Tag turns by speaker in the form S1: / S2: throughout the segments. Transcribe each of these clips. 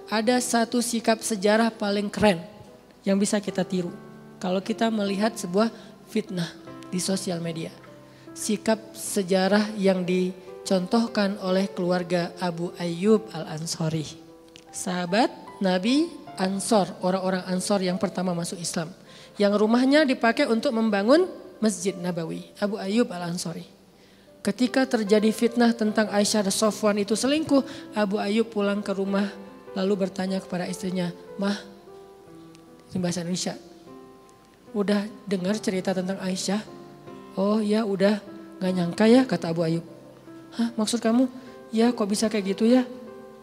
S1: ada satu sikap sejarah paling keren yang bisa kita tiru. Kalau kita melihat sebuah fitnah di sosial media. Sikap sejarah yang dicontohkan oleh keluarga Abu Ayyub Al-Ansari. Sahabat Nabi Ansor, orang-orang Ansor yang pertama masuk Islam. Yang rumahnya dipakai untuk membangun Masjid Nabawi, Abu Ayyub Al-Ansari. Ketika terjadi fitnah tentang Aisyah dan Sofwan itu selingkuh, Abu Ayyub pulang ke rumah lalu bertanya kepada istrinya, "Mah," ini bahasa Indonesia, "udah dengar cerita tentang Aisyah?" "Oh ya udah, gak nyangka ya," kata Abu Ayyub. "Hah, maksud kamu? Ya kok bisa kayak gitu ya?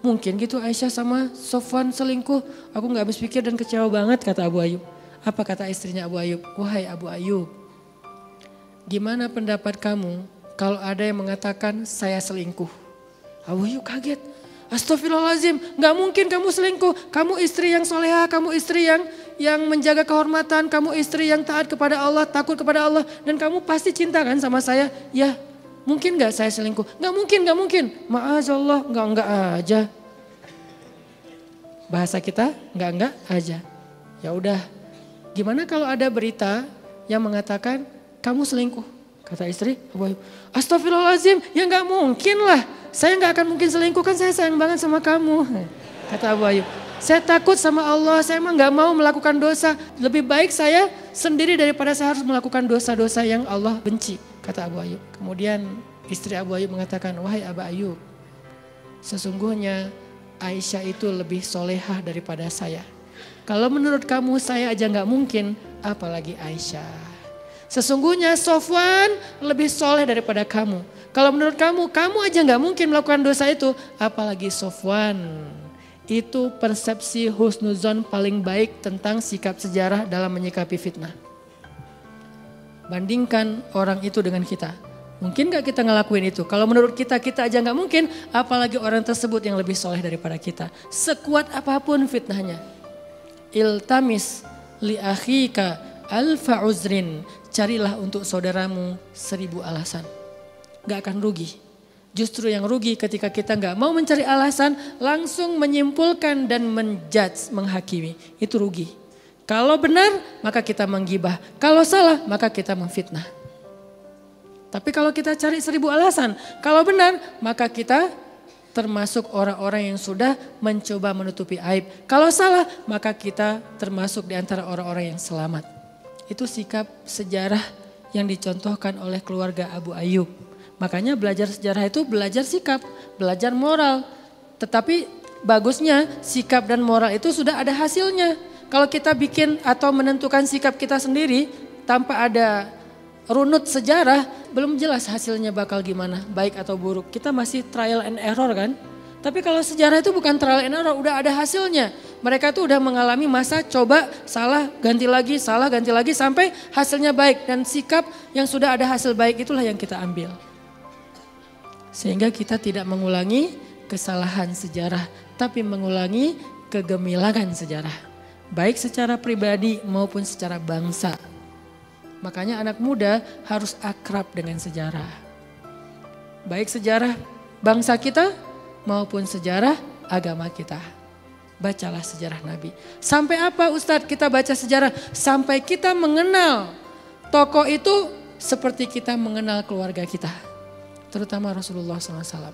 S1: Mungkin gitu Aisyah sama Sofwan selingkuh. Aku gak habis pikir dan kecewa banget," kata Abu Ayyub. Apa kata istrinya Abu Ayyub? "Wahai Abu Ayyub, gimana pendapat kamu kalau ada yang mengatakan saya selingkuh?" Abu Ayyub kaget. "Astagfirullahaladzim, gak mungkin kamu selingkuh. Kamu istri yang soleha, kamu istri yang menjaga kehormatan, kamu istri yang taat kepada Allah, takut kepada Allah. Dan kamu pasti cinta kan sama saya? Ya, mungkin gak saya selingkuh?" "Gak mungkin, gak mungkin." "Ma'azallah, enggak aja." Bahasa kita enggak aja. Ya udah, gimana kalau ada berita yang mengatakan kamu selingkuh? Kata istri Abu Ayyub, "Astagfirullahaladzim, ya gak mungkin lah. Saya gak akan mungkin selingkuh, kan saya sayang banget sama kamu." Kata Abu Ayyub, "Saya takut sama Allah, saya emang gak mau melakukan dosa. Lebih baik saya sendiri daripada saya harus melakukan dosa-dosa yang Allah benci." Kata Abu Ayyub. Kemudian istri Abu Ayyub mengatakan, "Wahai Abu Ayyub, sesungguhnya Aisyah itu lebih solehah daripada saya. Kalau menurut kamu saya aja gak mungkin, apalagi Aisyah. Sesungguhnya Sofwan lebih soleh daripada kamu. Kalau menurut kamu, kamu aja gak mungkin melakukan dosa itu, apalagi Sofwan." Itu persepsi husnuzon paling baik tentang sikap sejarah dalam menyikapi fitnah. Bandingkan orang itu dengan kita. Mungkin gak kita ngelakuin itu? Kalau menurut kita, kita aja gak mungkin, apalagi orang tersebut yang lebih soleh daripada kita. Sekuat apapun fitnahnya. Iltamis li akhika alfa uzrin. Carilah untuk saudaramu 1000 alasan. Gak akan rugi. Justru yang rugi ketika kita gak mau mencari alasan, langsung menyimpulkan dan menjudge, menghakimi. Itu rugi. Kalau benar, maka kita menggibah. Kalau salah, maka kita memfitnah. Tapi kalau kita cari 1000 alasan, kalau benar, maka kita termasuk orang-orang yang sudah mencoba menutupi aib. Kalau salah, maka kita termasuk di antara orang-orang yang selamat. Itu sikap sejarah yang dicontohkan oleh keluarga Abu Ayyub. Makanya belajar sejarah itu belajar sikap, belajar moral. Tetapi bagusnya sikap dan moral itu sudah ada hasilnya. Kalau kita bikin atau menentukan sikap kita sendiri tanpa ada runut sejarah, belum jelas hasilnya bakal gimana, baik atau buruk. Kita masih trial and error kan. Tapi kalau sejarah itu bukan trial and error, udah ada hasilnya. Mereka tuh udah mengalami masa coba, salah, ganti lagi, sampai hasilnya baik. Dan sikap yang sudah ada hasil baik itulah yang kita ambil. Sehingga kita tidak mengulangi kesalahan sejarah, tapi mengulangi kegemilangan sejarah. Baik secara pribadi maupun secara bangsa. Makanya anak muda harus akrab dengan sejarah. Baik sejarah bangsa kita maupun sejarah agama kita. Bacalah sejarah Nabi. Sampai apa Ustadz kita baca sejarah? Sampai kita mengenal tokoh itu seperti kita mengenal keluarga kita. Terutama Rasulullah SAW.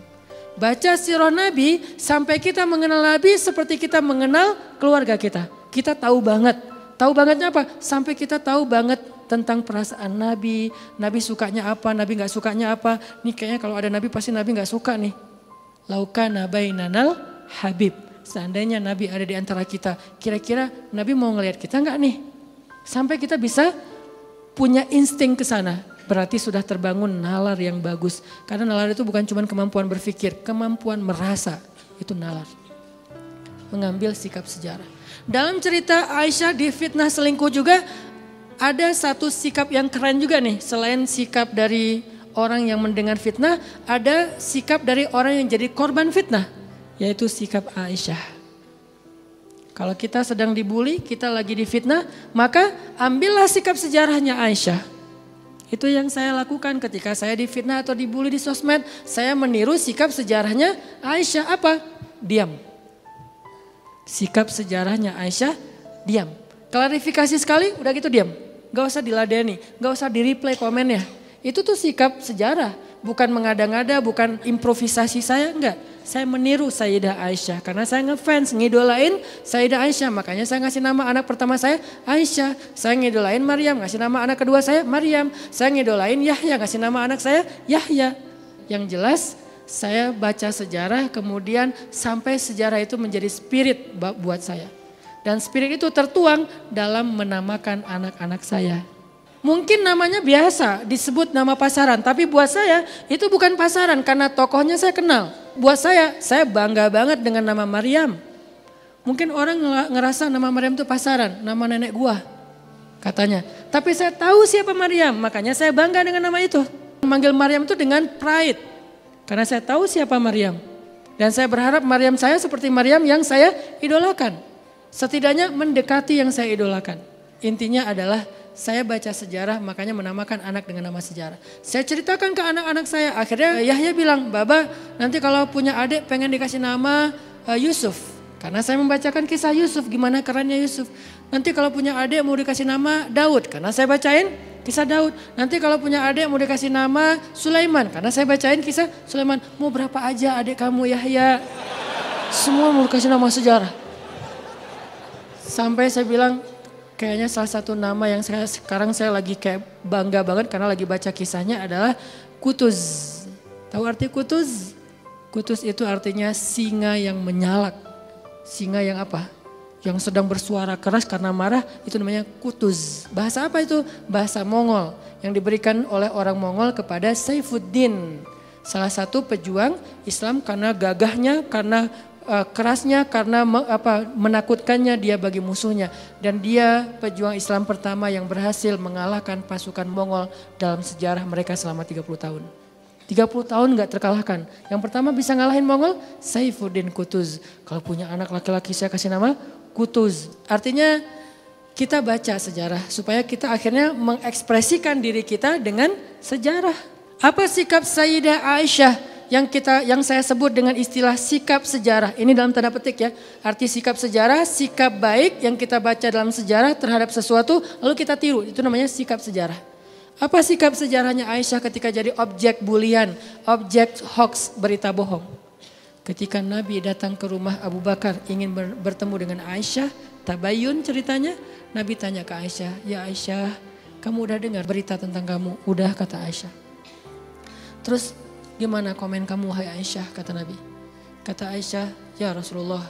S1: Baca sirah Nabi sampai kita mengenal Nabi seperti kita mengenal keluarga kita. Kita tahu banget. Tahu bangetnya apa? Sampai kita tahu banget tentang perasaan Nabi. Nabi sukanya apa, Nabi gak sukanya apa. Nih kayaknya kalau ada Nabi pasti Nabi gak suka nih. Laukana bainanal habib. Seandainya Nabi ada di antara kita, kira-kira Nabi mau ngelihat kita enggak nih? Sampai kita bisa punya insting ke sana. Berarti sudah terbangun nalar yang bagus. Karena nalar itu bukan cuma kemampuan berpikir, kemampuan merasa. Itu nalar. Mengambil sikap sejarah. Dalam cerita Aisyah di fitnah selingkuh juga ada satu sikap yang keren juga nih. Selain sikap dari orang yang mendengar fitnah, ada sikap dari orang yang jadi korban fitnah, yaitu sikap Aisyah. Kalau kita sedang dibully, kita lagi difitnah, maka ambillah sikap sejarahnya Aisyah. Itu yang saya lakukan ketika saya difitnah atau dibully di sosmed, saya meniru sikap sejarahnya Aisyah. Apa? Diam. Sikap sejarahnya Aisyah, diam. Klarifikasi sekali, udah gitu diam. Gak usah diladeni, gak usah di-replay komennya. Itu tuh sikap sejarah, bukan mengada-ngada, bukan improvisasi saya, enggak. Saya meniru Sayyidah Aisyah karena saya ngefans, ngidolain Sayyidah Aisyah. Makanya saya ngasih nama anak pertama saya Aisyah. Saya ngidolain Maryam, ngasih nama anak kedua saya Maryam. Saya ngidolain Yahya, ngasih nama anak saya Yahya. Yang jelas saya baca sejarah kemudian sampai sejarah itu menjadi spirit buat saya. Dan spirit itu tertuang dalam menamakan anak-anak saya. Mungkin namanya biasa disebut nama pasaran, tapi buat saya itu bukan pasaran karena tokohnya saya kenal. Buat saya bangga banget dengan nama Maryam. Mungkin orang ngerasa nama Maryam itu pasaran, nama nenek gua katanya. Tapi saya tahu siapa Maryam, makanya saya bangga dengan nama itu. Memanggil Maryam itu dengan pride, karena saya tahu siapa Maryam. Dan saya berharap Maryam saya seperti Maryam yang saya idolakan. Setidaknya mendekati yang saya idolakan. Intinya adalah saya baca sejarah, makanya menamakan anak dengan nama sejarah. Saya ceritakan ke anak-anak saya, akhirnya Yahya bilang, Baba nanti kalau punya adik pengen dikasih nama Yusuf. Karena saya membacakan kisah Yusuf, gimana kerennya Yusuf. Nanti kalau punya adik mau dikasih nama Daud, karena saya bacain kisah Daud. Nanti kalau punya adik mau dikasih nama Sulaiman, karena saya bacain kisah Sulaiman. Mau berapa aja adik kamu Yahya, semua mau dikasih nama sejarah. Sampai saya bilang, kayaknya salah satu nama yang sekarang saya lagi kayak bangga banget karena lagi baca kisahnya adalah Kutuz. Tahu arti Kutuz? Kutuz itu artinya singa yang menyalak. Singa yang apa? Yang sedang bersuara keras karena marah, itu namanya Kutuz. Bahasa apa itu? Bahasa Mongol yang diberikan oleh orang Mongol kepada Saifuddin. Salah satu pejuang Islam karena gagahnya, karena kerasnya, karena menakutkannya dia bagi musuhnya. Dan dia pejuang Islam pertama yang berhasil mengalahkan pasukan Mongol dalam sejarah mereka selama 30 tahun. 30 tahun gak terkalahkan. Yang pertama bisa ngalahin Mongol, Saifuddin Kutuz. Kalau punya anak laki-laki saya kasih nama Kutuz. Artinya kita baca sejarah supaya kita akhirnya mengekspresikan diri kita dengan sejarah. Apa sikap Sayyidah Aisyah yang saya sebut dengan istilah sikap sejarah. Ini dalam tanda petik ya. Arti sikap sejarah, sikap baik yang kita baca dalam sejarah terhadap sesuatu lalu kita tiru. Itu namanya sikap sejarah. Apa sikap sejarahnya Aisyah ketika jadi objek bulian, objek hoax, berita bohong? Ketika Nabi datang ke rumah Abu Bakar ingin bertemu dengan Aisyah, tabayun ceritanya, Nabi tanya ke Aisyah, ya Aisyah, kamu udah dengar berita tentang kamu? Udah, kata Aisyah. Terus gimana komen kamu hai Aisyah, kata Nabi. Kata Aisyah, ya Rasulullah,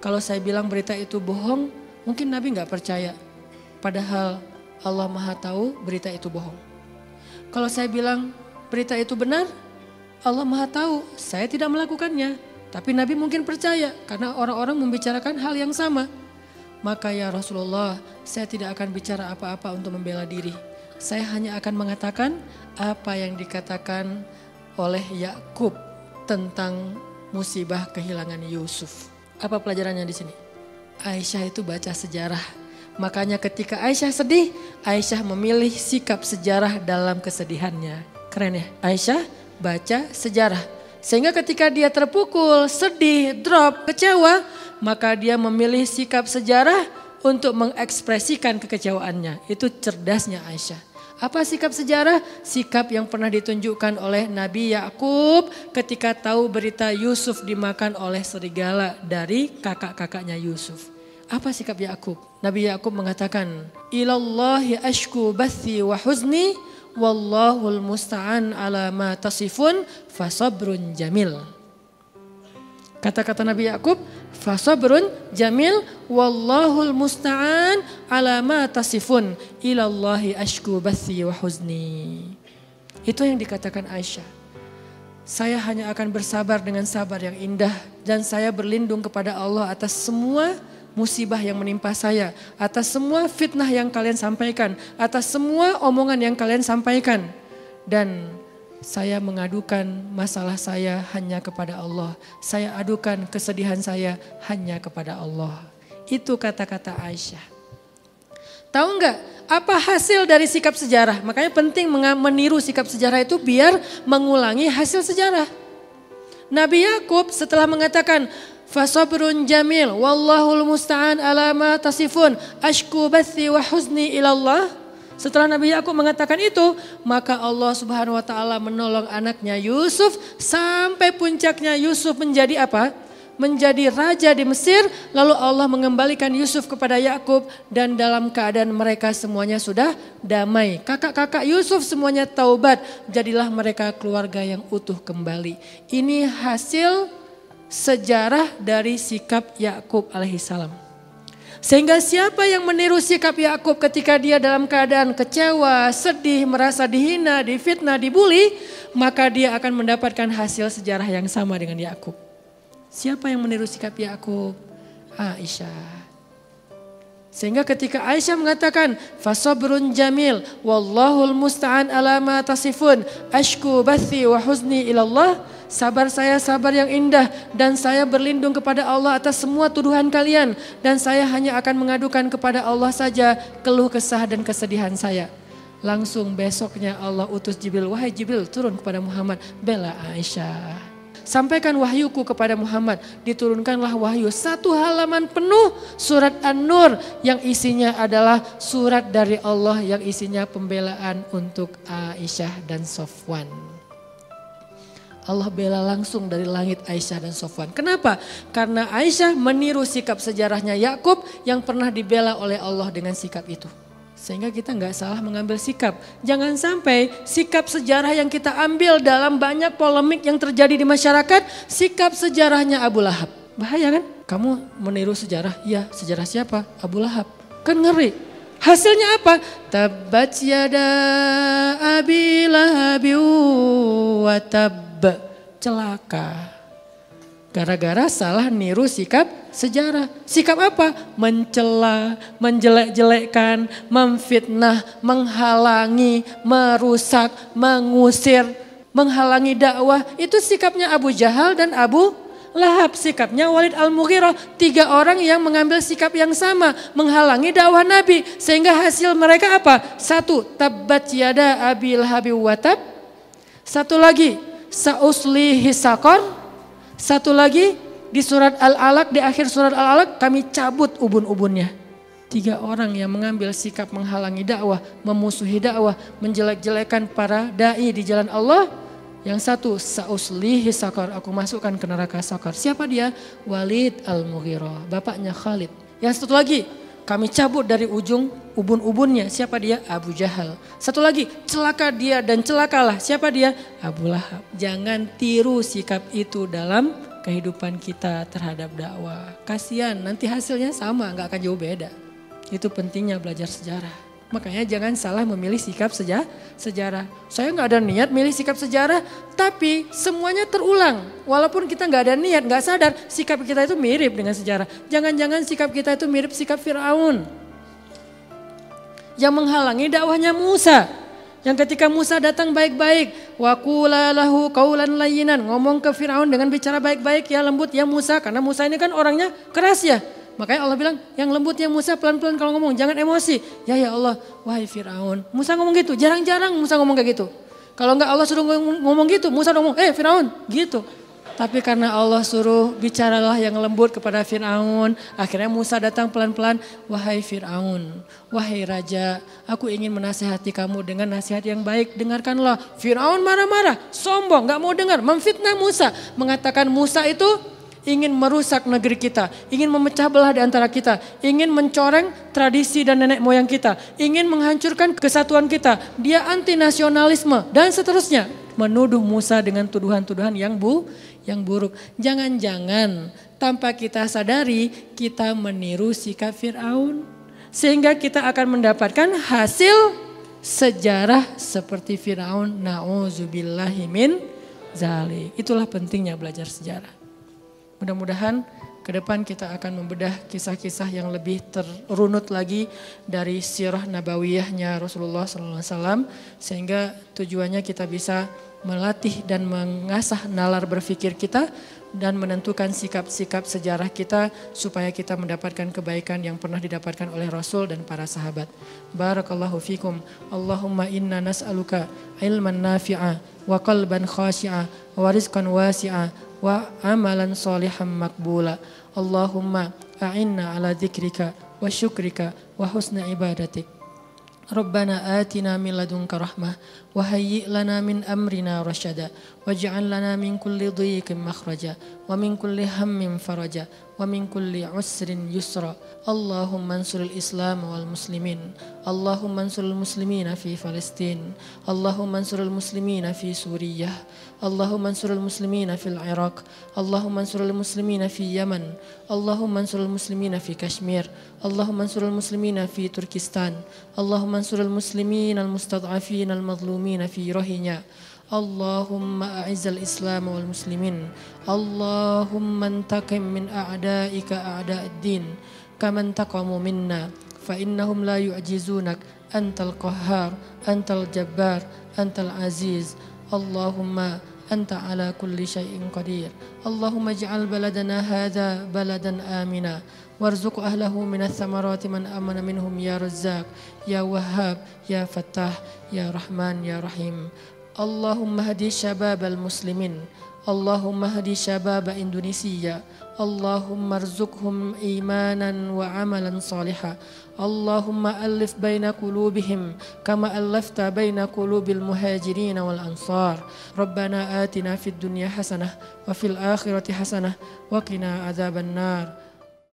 S1: kalau saya bilang berita itu bohong, mungkin Nabi gak percaya. Padahal Allah Maha tahu berita itu bohong. Kalau saya bilang berita itu benar, Allah Maha tahu saya tidak melakukannya. Tapi Nabi mungkin percaya karena orang-orang membicarakan hal yang sama. Maka ya Rasulullah, saya tidak akan bicara apa-apa untuk membela diri. Saya hanya akan mengatakan apa yang dikatakan oleh Yakub tentang musibah kehilangan Yusuf. Apa pelajarannya di sini? Aisyah itu baca sejarah. Makanya ketika Aisyah sedih, Aisyah memilih sikap sejarah dalam kesedihannya. Keren ya? Aisyah baca sejarah. Sehingga ketika dia terpukul, sedih, drop, kecewa, maka dia memilih sikap sejarah untuk mengekspresikan kekecewaannya. Itu cerdasnya Aisyah. Apa sikap sejarah? Sikap yang pernah ditunjukkan oleh Nabi Yakub ketika tahu berita Yusuf dimakan oleh serigala dari kakak-kakaknya Yusuf. Apa sikap Yakub? Nabi Yakub mengatakan, ilallahi ashku bathi wa huzni wallahul musta'an ala ma tasifun fasabrun jamil. Kata-kata Nabi Yakub, fasabrun jamil wallahul musta'an ala ma tasifun ilallahi ashku bathi wa huzni. Itu yang dikatakan Aisyah. Saya hanya akan bersabar dengan sabar yang indah dan saya berlindung kepada Allah atas semua musibah yang menimpa saya, atas semua fitnah yang kalian sampaikan, atas semua omongan yang kalian sampaikan. Dan saya mengadukan masalah saya hanya kepada Allah. Saya adukan kesedihan saya hanya kepada Allah. Itu kata-kata Aisyah. Tahu enggak apa hasil dari sikap sejarah? Makanya penting meniru sikap sejarah itu biar mengulangi hasil sejarah. Nabi Yakub setelah mengatakan Fasabrun jamil, wallahul musta'an ala ma tasifun, ashku bathi wa huzni ilallah. Setelah Nabi Yakub mengatakan itu, maka Allah Subhanahu wa taala menolong anaknya Yusuf sampai puncaknya Yusuf menjadi apa? Menjadi raja di Mesir. Lalu Allah mengembalikan Yusuf kepada Yakub dan dalam keadaan mereka semuanya sudah damai. Kakak-kakak Yusuf semuanya taubat, jadilah mereka keluarga yang utuh kembali. Ini hasil sejarah dari sikap Yakub alaihissalam. Sehingga siapa yang meniru sikap Yakub ketika dia dalam keadaan kecewa, sedih, merasa dihina, difitnah, dibully, maka dia akan mendapatkan hasil sejarah yang sama dengan Yakub. Siapa yang meniru sikap Yakub? Aisyah. Sehingga ketika Aisyah mengatakan, fasabrun jamil, wallahul musta'an ala ma tasifun, ashku bathi wa huzni ilallah. Sabar saya sabar yang indah dan saya berlindung kepada Allah atas semua tuduhan kalian. Dan saya hanya akan mengadukan kepada Allah saja keluh kesah dan kesedihan saya. Langsung besoknya Allah utus Jibril, wahai Jibril turun kepada Muhammad, bela Aisyah. Sampaikan wahyuku kepada Muhammad, diturunkanlah wahyu 1 halaman penuh surat An-Nur yang isinya adalah surat dari Allah yang isinya pembelaan untuk Aisyah dan Sofwan. Allah bela langsung dari langit Aisyah dan Sofwan. Kenapa? Karena Aisyah meniru sikap sejarahnya Yakub yang pernah dibela oleh Allah dengan sikap itu. Sehingga kita nggak salah mengambil sikap. Jangan sampai sikap sejarah yang kita ambil dalam banyak polemik yang terjadi di masyarakat, sikap sejarahnya Abu Lahab. Bahaya kan? Kamu meniru sejarah, ya sejarah siapa? Abu Lahab. Kan ngeri. Hasilnya apa? Tabbat yada abi lahabi wa tab. Celaka. Gara-gara salah niru sikap sejarah. Sikap apa? Mencela, menjelek-jelekkan, memfitnah, menghalangi, merusak, mengusir, menghalangi dakwah. Itu sikapnya Abu Jahal dan Abu Lahab. Sikapnya Walid Al-Mughirah. 3 orang yang mengambil sikap yang sama. Menghalangi dakwah Nabi. Sehingga hasil mereka apa? 1. Tabbat yada abi lahabi wa tab. 1 lagi. Sa'uslihi saqar. 1 lagi di surat Al-Alaq, di akhir surat Al-Alaq kami cabut ubun-ubunnya. 3 orang yang mengambil sikap menghalangi dakwah, memusuhi dakwah, menjelek-jelekan para dai di jalan Allah. Yang 1, sa'uslihi saqar, aku masukkan ke neraka saqar. Siapa dia? Walid Al-Mughirah, bapaknya Khalid. Yang 1 lagi, kami cabut dari ujung ubun-ubunnya. Siapa dia? Abu Jahal. 1 lagi, celaka dia dan celakalah. Siapa dia? Abu Lahab. Jangan tiru sikap itu dalam kehidupan kita terhadap dakwah. Kasihan, nanti hasilnya sama, gak akan jauh beda. Itu pentingnya belajar sejarah. Makanya jangan salah memilih sikap sejarah. Saya gak ada niat milih sikap sejarah, tapi semuanya terulang. Walaupun kita gak ada niat, gak sadar, sikap kita itu mirip dengan sejarah. Jangan-jangan sikap kita itu mirip sikap Fir'aun. Yang menghalangi dakwahnya Musa. Yang ketika Musa datang baik-baik. Wa qula lahu qawlan layyinan. Ngomong ke Fir'aun dengan bicara baik-baik ya lembut ya Musa. Karena Musa ini kan orangnya keras ya. Makanya Allah bilang yang lembutnya Musa pelan-pelan kalau ngomong jangan emosi. Ya Allah, wahai Fir'aun. Musa ngomong gitu, jarang-jarang Musa ngomong kayak gitu. Kalau enggak Allah suruh ngomong gitu, Musa ngomong, Fir'aun gitu. Tapi karena Allah suruh bicaralah yang lembut kepada Fir'aun. Akhirnya Musa datang pelan-pelan, wahai Fir'aun, wahai Raja, aku ingin menasihati kamu dengan nasihat yang baik. Dengarkanlah. Fir'aun marah-marah, sombong, gak mau dengar, memfitnah Musa. Mengatakan Musa itu ingin merusak negeri kita, ingin memecah belah di antara kita, ingin mencoreng tradisi dan nenek moyang kita, ingin menghancurkan kesatuan kita, dia anti nasionalisme dan seterusnya. Menuduh Musa dengan tuduhan-tuduhan yang buruk. Jangan-jangan tanpa kita sadari kita meniru sikap Fir'aun. Sehingga kita akan mendapatkan hasil sejarah seperti Fir'aun. Na'udzubillahi min zalik. Itulah pentingnya belajar sejarah. Mudah-mudahan ke depan kita akan membedah kisah-kisah yang lebih terunut lagi dari sirah nabawiyahnya Rasulullah SAW. Sehingga tujuannya kita bisa melatih dan mengasah nalar berpikir kita dan menentukan sikap-sikap sejarah kita supaya kita mendapatkan kebaikan yang pernah didapatkan oleh Rasul dan para sahabat. Barakallahu fikum. Allahumma inna nas'aluka ilman nafi'a wa qalban khashi'a wa rizqan wasi'a وعملا صالحا مقبولا. اللهم أعنا على ذكرك وشكرك وحسن عبادتك. ربنا آتنا من لدنك رحمة وهيئ لنا من أمرنا رشدا واجعل لنا من كل ضيق مخرجا ومن كل هم فرجا ومن كل عسر يسرا. اللهم انصر الإسلام والمسلمين. اللهم انصر المسلمين في فلسطين. اللهم انصر المسلمين في سوريا. اللهم انصر المسلمين في العراق. اللهم انصر المسلمين في يمن. اللهم انصر المسلمين في كشمير. اللهم انصر المسلمين في تركستان. اللهم انصر المسلمين المستضعفين المظلومين في روهينيا. اللهم أعز الإسلام والمسلمين. اللهم انتقم من أعدائك أعداء الدين كما انتقموا منا فإنهم لا يعجزونك. أنت القهار، أنت الجبار، أنت العزيز. اللهم أنت على كل شيء قدير. اللهم اجعل بلدنا هذا بلدا آمنا وارزق أهله من الثمرات من آمن منهم يا رزاق يا وهاب يا فتاح يا رحمن يا رحيم. اللهم اهد شباب المسلمين. اللهم اهد شباب إندونيسيا. اللهم ارزقهم إيمانا وعملا صالحا. اللهم ألف بين قلوبهم كما ألفت بين قلوب المهاجرين والأنصار. ربنا آتنا في الدنيا حسنة وفي الآخرة حسنة وقنا عذاب النار.